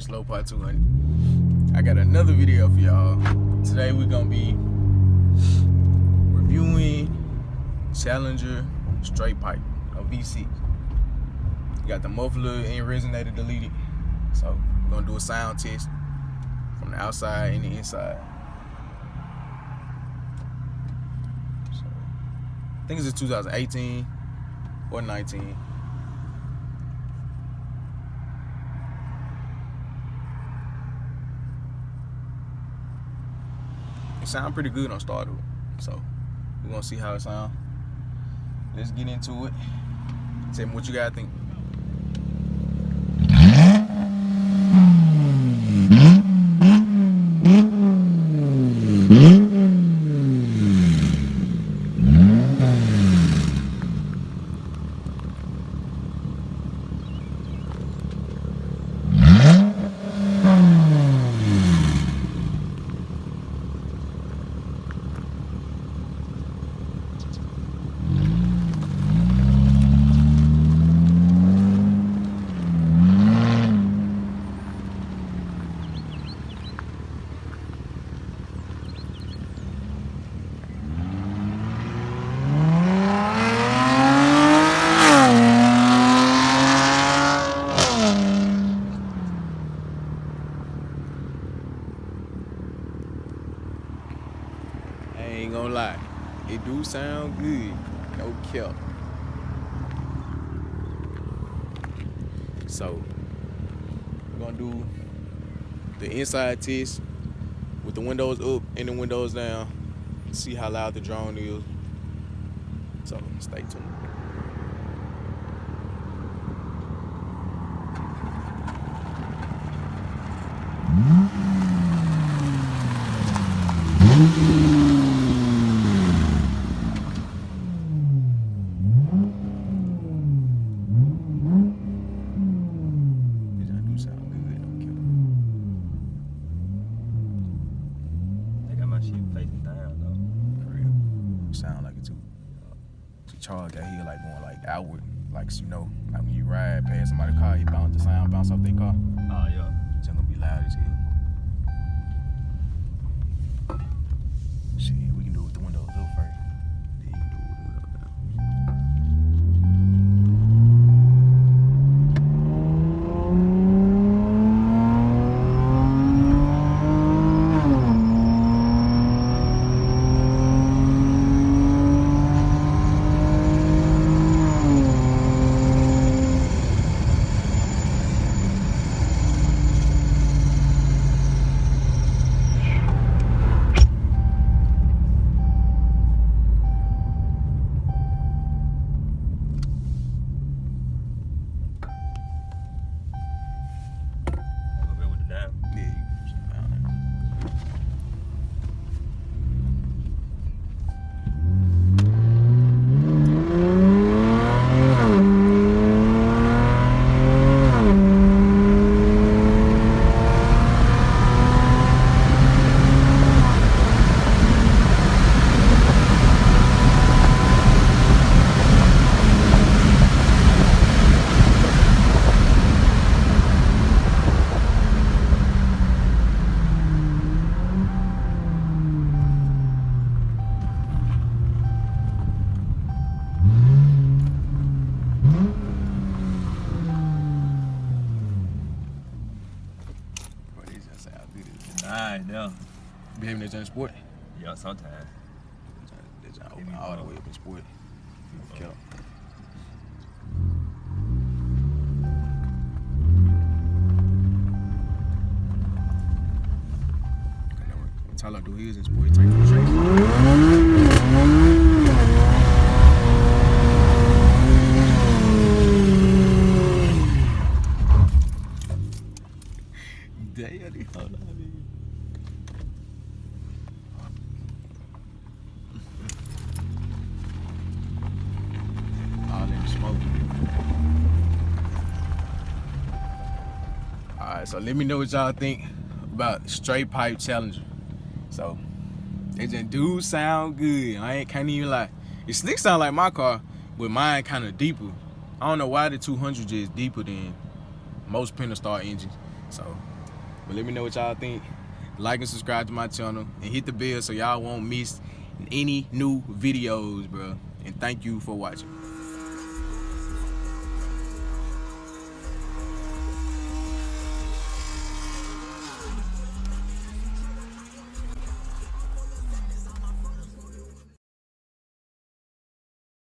the slow part 200. I got another video for y'all. Today we're gonna be reviewing Challenger straight pipe, a VC. Got the muffler and resonator deleted. So we're gonna do a sound test from the outside and the inside. So I think it's a 2018 or 19. It sounds pretty good on startup, so we're gonna see how it sounds. Let's get into it. Tell me what you guys think. I ain't gonna lie, it do sound good, no cap. So, we're gonna do the inside test with the windows up and the windows down. See how loud the drone is. So, stay tuned. Sound like it too. To charge that here like going like outward, like you know, like when you ride past somebody's car, you bounce the sound bounce off their car. Oh yeah. It's gonna be loud as hell. Shit, we can do it with the windows up first. Then you can do it with the windows down. Alright, yeah. Be having that in sport? Yeah, sometimes. That's open all the way up in sport. Okay. Tyler do his in sport, he take the track. Daddy, hold on. All them smoke. Alright, so let me know what y'all think about straight pipe Challenger. So it just do sound good. Can't even lie. It slick sound like my car, but mine kind of deeper. I don't know why the 200 is deeper than most Pentastar engines. So But let me know what y'all think. Like and subscribe to my channel and hit the bell so y'all won't miss any new videos, bro. And thank you for watching.